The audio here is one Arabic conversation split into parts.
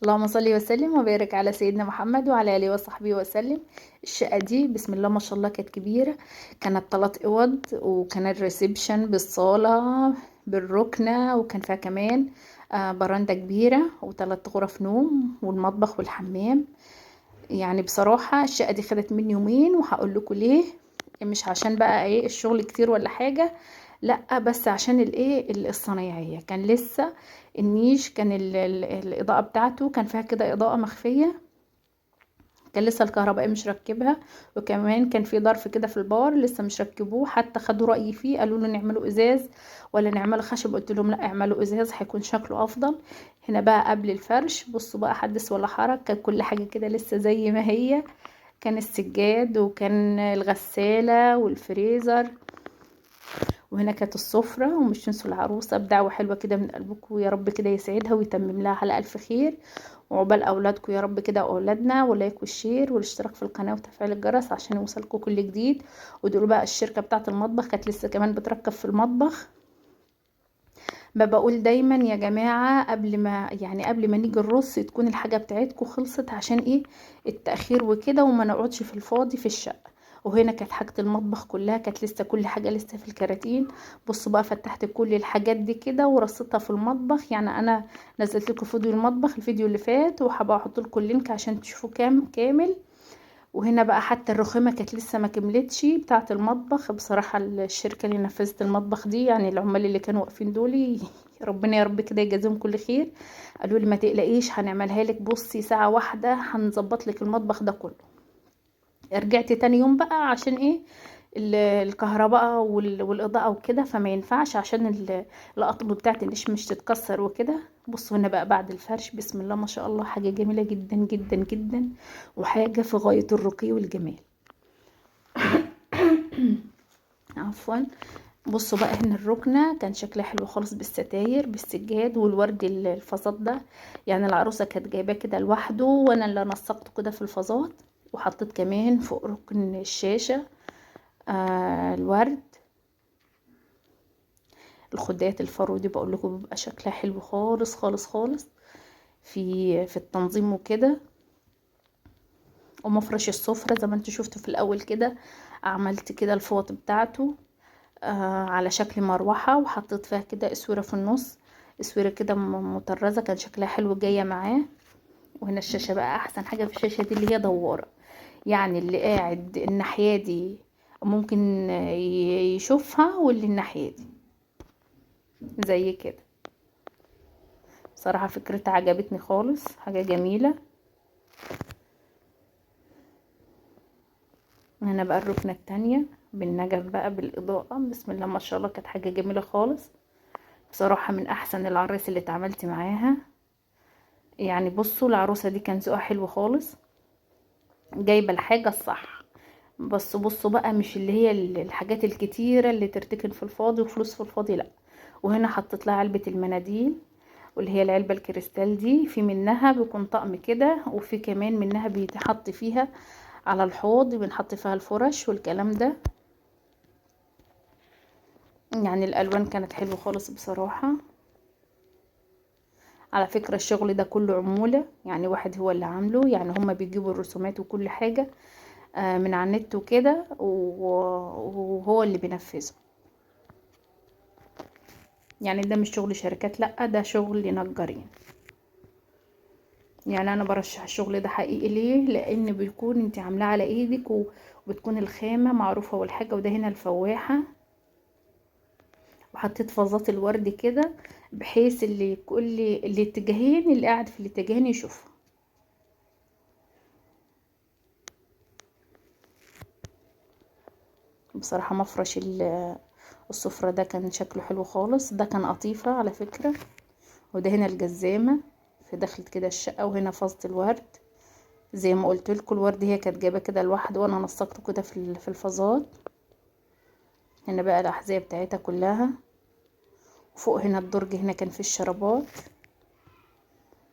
اللهم صل وسلم وبارك على سيدنا محمد وعلى اله وصحبه وسلم. الشقه دي بسم الله ما شاء الله كانت كبيره. كانت 3 اوض، وكان الريسبشن بالصاله بالركنه، وكان فيها كمان برندة كبيره و3 غرف نوم والمطبخ والحمام. يعني بصراحه الشقه دي خدت مني يومين، وهقول لكم ليه. مش عشان بقى ايه الشغل كتير ولا حاجه، لا، بس عشان الايه الصنايعيه كان لسه النيش، كان الاضاءه بتاعته كان فيها كده اضاءه مخفيه. كان لسه الكهربائي مش ركبها، وكمان كان في ظرف كده في البار لسه مش ركبوه. حتى خدوا رايي فيه، قالوا له نعمله ازاز ولا نعمله خشب، قلت لهم لا اعملوا ازاز هيكون شكله افضل. هنا بقى قبل الفرش بصوا بقى، حدث ولا حرج، كان كل حاجه كده لسه زي ما هي. كان السجاد وكان الغساله والفريزر، وهنا كانت السفرة. ومش تنسوا العروسة بدعوة حلوة كده من قلبكم، يا رب كده يسعدها ويتمم لها على ألف خير. وعقبال أولادكم يا رب كده وأولادنا، واللايك والشير والاشتراك في القناة وتفعيل الجرس عشان يوصلكم كل جديد. ودول بقى الشركة بتاعة المطبخ كانت لسه كمان بتركب في المطبخ. بقول دايما يا جماعة، قبل ما نيجي الرص تكون الحاجة بتاعتكم خلصت، عشان ايه التأخير وكده، وما نقعدش في الفاضي في الشقة. وهنا كانت حاجة المطبخ كلها كانت لسه، كل حاجة لسه في الكراتين. بصوا بقى، فتحت كل الحاجات دي كده ورصيتها في المطبخ. يعني انا نزلت لكم فيديو المطبخ الفيديو اللي فات، وحابة احط لكم اللينك عشان تشوفوا كامل. وهنا بقى حتى الرخامة كانت لسه ما كملتش بتاعة المطبخ. بصراحة الشركة اللي نفذت المطبخ دي، يعني العمال اللي كانوا واقفين دول، ربنا يا رب كده يجازيهم كل خير. قالوا لي ما تقلقيش هنعملها لك، بصي ساعة واحدة هنظبط لك المطبخ ده كله. رجعت تاني يوم بقى عشان ايه الكهرباء والاضاءه وكده، فما ينفعش عشان الاطقم بتاعتي مش تتكسر وكده. بصوا هنا بقى بعد الفرش بسم الله ما شاء الله، حاجه جميله جدا جدا جدا، وحاجه في غايه الرقي والجمال. عفوا. بصوا بقى هنا الركنه كان شكلها حلو خالص، بالستاير بالسجاد والورد الفازات ده. يعني العروسه كانت جايباه كده لوحده، وانا اللي نسقته كده في الفازات. وحطيت كمان فوق ركن الشاشه الورد. الخدات الفرو دي بقول لكم بيبقى شكلها حلو خالص خالص خالص في التنظيم وكده. ومفرش السفرة زي ما انتوا شفتوا في الاول كده، عملت كده الفوط بتاعته على شكل مروحة، وحطيت فيها كده اسورة في النص، اسورة كده مطرزة، كان شكلها حلو جاية معاه. وهنا الشاشة بقى، احسن حاجة في الشاشة دي اللي هي دوارة، يعني اللي قاعد الناحية دي ممكن يشوفها، واللي الناحية دي زي كده. بصراحة فكرتها عجبتني خالص، حاجة جميلة. هنا بقى الركنة التانية بالنجف بقى بالإضاءة، بسم الله ما شاء الله، كانت حاجة جميلة خالص. بصراحة من أحسن العرايس اللي اتعاملت معاها. يعني بصوا العروسة دي كان ذوقها حلو خالص، جايبة الحاجة الصح. بس بصوا بقى، مش اللي هي الحاجات الكتيرة اللي ترتكن في الفاضي وفلوس في الفاضي، لأ. وهنا حطيت لها علبة المناديل، واللي هي العلبة الكريستال دي، في منها بيكون طقم كده، وفي كمان منها بيتحط فيها على الحوض، بنحط فيها الفرش والكلام ده. يعني الالوان كانت حلوه خالص بصراحه. على فكره الشغل ده كله عموله، يعني واحد هو اللي عامله، يعني هما بيجيبوا الرسومات وكل حاجه من على النت وكده، وهو اللي بينفذه. يعني ده مش شغل شركات، لا ده شغل نجارين. يعني انا برشح الشغل ده حقيقي، ليه؟ لان بيكون انت عاملاه على ايدك، وبتكون الخامه معروفه والحاجه. وده هنا الفواحه، وحطيت فازات الورد كده، بحيث اللي كل الاتجاهين، اللي قاعد في الاتجاهين يشوفها. بصراحة مفرش السفرة ده كان شكله حلو خالص، ده كان قطيفة على فكرة. وده هنا الجزامة في دخلت كده الشقة، وهنا فازة الورد زي ما قلت لكم. الورد هي كانت جايبه كده لوحده، وانا نسقته كده في الفازات. هنا بقى الاحذية بتاعتها كلها. وفوق هنا الدرج هنا كان فيه الشرابات،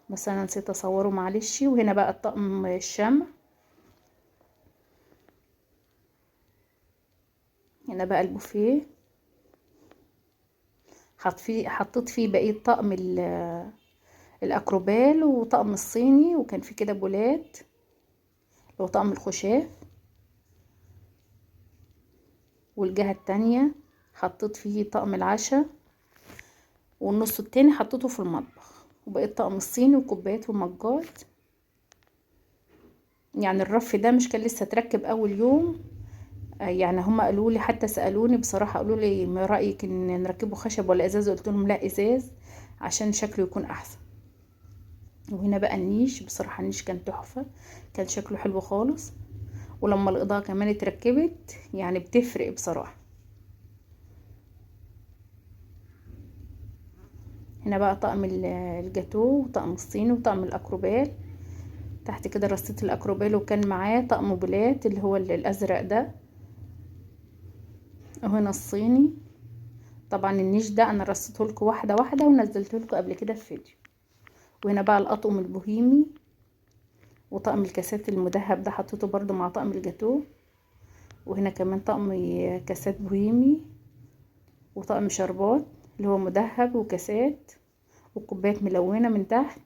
بس انا نسيت اصوره معلش. وهنا بقى الطقم الشمع. هنا بقى البوفيه، حطيت فيه بقية طقم الاكروبال وطقم الصيني، وكان في كده بولات لو طقم الخشاف. والجهة التانية حطيت فيه طقم العشاء، والنص التاني حطيته في المطبخ، وبقيت طقم الصيني وكوبايات ومجات. يعني الرف ده مش كان لسه تركب اول يوم، يعني هم قالوا لي، حتى سألوني بصراحة قالوا لي ما رأيك ان نركبه خشب ولا ازاز؟ قلت لهم لا ازاز عشان شكله يكون احسن. وهنا بقى النيش، بصراحة النيش كان تحفة، كان شكله حلو خالص. ولما الإضاءة كمان اتركبت يعني بتفرق بصراحة. هنا بقى طقم الجاتو وطقم الصيني وطقم الأكروبال. تحت كده رصيت الأكروبال، وكان معاه طقم بولات اللي هو الأزرق ده. وهنا الصيني. طبعا النيش ده أنا رصيته لكم واحدة واحدة ونزلته لكم قبل كده في فيديو. وهنا بقى الأطقم البوهيمي، وطقم الكاسات المدهب ده حطيته برضو مع طقم الجاتو. وهنا كمان طقم كاسات بوهيمي، وطقم شربات اللي هو مدهب وكاسات، وكوبايات ملونة من تحت.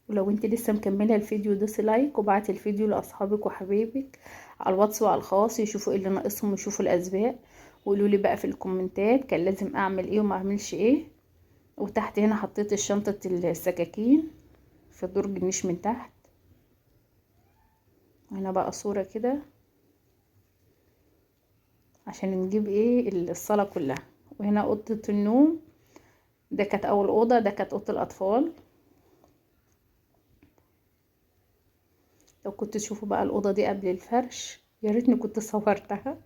ولو انت لسه مكملة الفيديو دوسي لايك، وبعتي الفيديو لأصحابك وحبايبك على الواتس وعلى الخاص يشوفوا ايه اللي ناقصهم ويشوفوا الأسباق. وقولوا لي بقى في الكومنتات كان لازم اعمل ايه وما اعملش ايه. وتحت هنا حطيت شنطة السكاكين في درج النيش من تحت. هنا بقى صورة كده عشان نجيب ايه الصالة كلها. وهنا أوضة النوم، ده كانت أول أوضة، ده كانت أوضة الأطفال. لو كنت تشوفوا بقى الأوضة دي قبل الفرش يا ريتني كنت صورتها.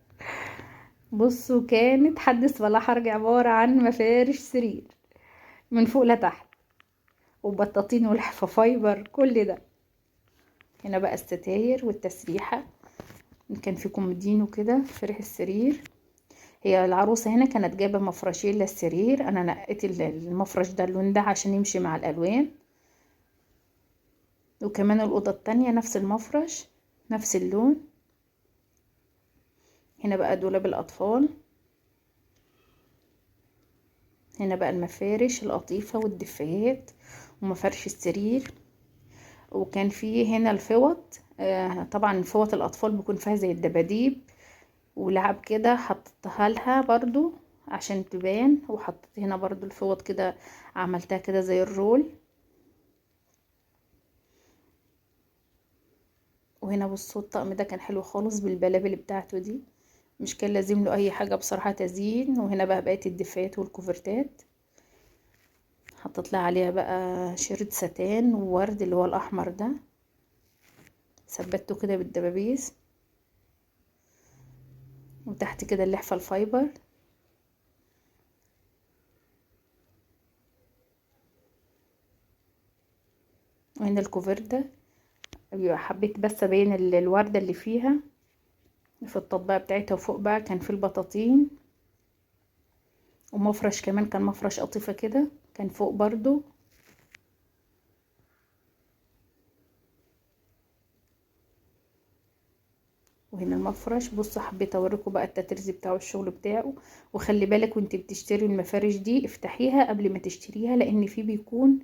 بصوا كانت حدث ولا حرج، عبارة عن مفارش سرير من فوق لتحت، وبطاطين ولحفة فايبر كل ده. هنا بقى الستاير والتسريحة، كان في كومودينو كده في ريح السرير. هي العروسة هنا كانت جايبة مفرشين للسرير، انا نقيت المفرش ده اللون ده عشان يمشي مع الالوان. وكمان الأوضة التانية نفس المفرش نفس اللون. هنا بقى دولاب الأطفال. هنا بقى المفارش القطيفة والدفايات ومفارش السرير. وكان في هنا الفوط، طبعا فوط الأطفال بيكون فيها زي الدباديب ولعب كده، حطيتها لها برضو عشان تبان. وحطيت هنا برضو الفوط كده، عملتها كده زي الرول. وهنا بصوا الطقم ده كان حلو خالص بالبلابل بتاعته دي، مش كان لازم له اي حاجه بصراحه تزيين. وهنا بقى بقيه الدفايات والكوفرتات، حطيت لها عليها بقى شريط ستان وورد اللي هو الاحمر ده، ثبته كده بالدبابيس. وتحت كده اللحفه الفايبر. وهنا الكوفرته، حبيت بس ابين الورده اللي فيها في التطبيقه بتاعتها. وفوق بقى كان في البطاطين، ومفرش كمان كان مفرش قطيفه كده كان فوق برضو. وهنا المفرش. بصوا حبيت اوريكم بقى التترز بتاعه الشغل بتاعه. وخلي بالك وانت بتشتري المفارش دي افتحيها قبل ما تشتريها، لان في بيكون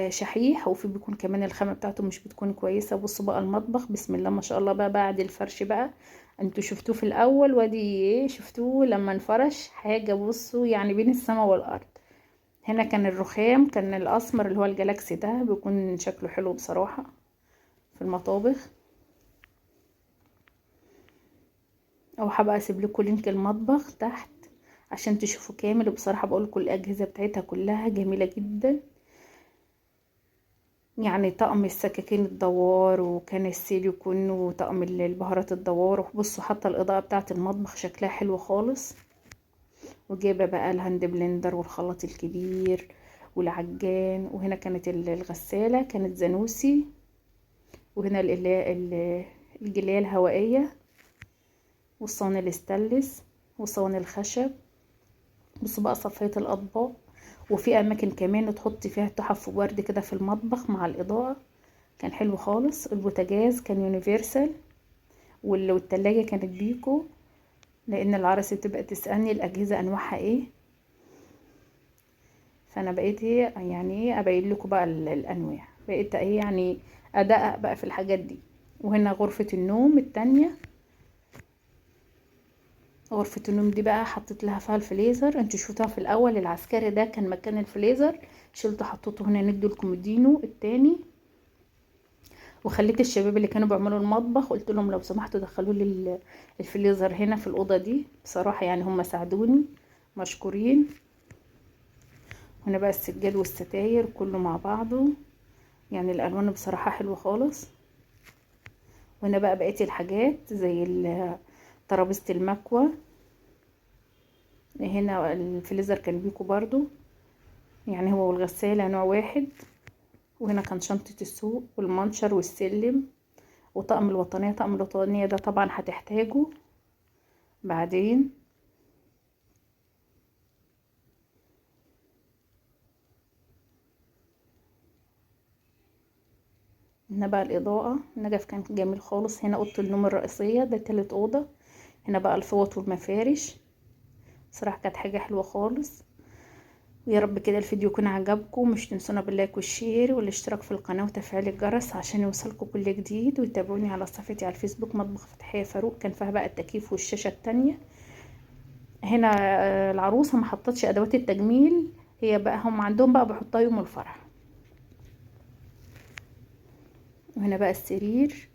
شحيح، وفي بيكون كمان الخامة بتاعته مش بتكون كويسة. بصوا بقى المطبخ بسم الله ما شاء الله بقى بعد الفرش بقى، انتوا شفتوه في الاول وادي ايه شفتوه لما انفرش حاجة. بصوا يعني بين السماء والارض. هنا كان الرخام كان الاسمر اللي هو الجالاكسي ده، بيكون شكله حلو بصراحة في المطابخ. او هبقى اسيب لكم لينك المطبخ تحت عشان تشوفوا كامل. وبصراحة بقول لكم الاجهزة بتاعتها كلها جميلة جدا. يعني طقم السكاكين الدوار، وكان السيليكون، وطقم البهارات الدوار. وبصوا حتى الاضاءة بتاعة المطبخ شكلها حلو خالص. وجايبة بقى الهاند بلندر والخلاط الكبير والعجان. وهنا كانت الغسالة كانت زانوسي. وهنا الجلية الهوائية، والصواني الاستانلس، وصواني الخشب. بصوا بقى صفاية الأطباق. وفي أماكن كمان تحطي فيها تحف ورد كده في المطبخ مع الإضاءة، كان حلو خالص. البوتاجاز كان يونيفرسال، والتلاجة كانت بيكو، لأن العرسة بتبقى تسألني الأجهزة أنواعها إيه. فانا بقيت ايه يعني ايه ابين لكم بقى الانواع، بقيت ايه يعني ادقق بقى في الحاجات دي. وهنا غرفة النوم التانية، غرفة النوم دي بقى حطيت لها فيها الفليزر. انتوا شفتوها في الاول العسكري ده كان مكان الفليزر، شلته حطيته هنا ندوا الكومودينو التاني. وخليت الشباب اللي كانوا بيعملوا المطبخ قلت لهم لو سمحتوا دخلوا لي الفليزر هنا في الاوضه دي، بصراحه يعني هم ساعدوني، مشكورين. هنا بقى السجاد والستاير كله مع بعضه، يعني الالوان بصراحه حلوه خالص. وهنا بقى بقيت الحاجات زي ترابيزه المكوى، هنا الفليزر كان بيكو برضو، يعني هو والغساله نوع واحد. وهنا كان شنطه السوق والمنشر والسلم وطقم الوطنيه. طقم الوطنيه ده طبعا هتحتاجه بعدين. هنا بقى الإضاءة النجف كان جميل خالص. هنا أوضة النوم الرئيسية، ده تالت أوضة. هنا بقى الفوط والمفارش، صراحة كانت حاجة حلوة خالص. ويا رب كده الفيديو يكون عجبكم، مش تنسونا باللايك والشير والاشتراك في القناة وتفعيل الجرس عشان يوصلكم كل جديد. وتابعوني على صفحتي على الفيسبوك مطبخ فتحية فاروق، كان فيها بقى التكييف والشاشة التانية. هنا العروسة ما حطتش أدوات التجميل، هي بقى هم عندهم بقى بيحطها يوم الفرح. وهنا بقى السرير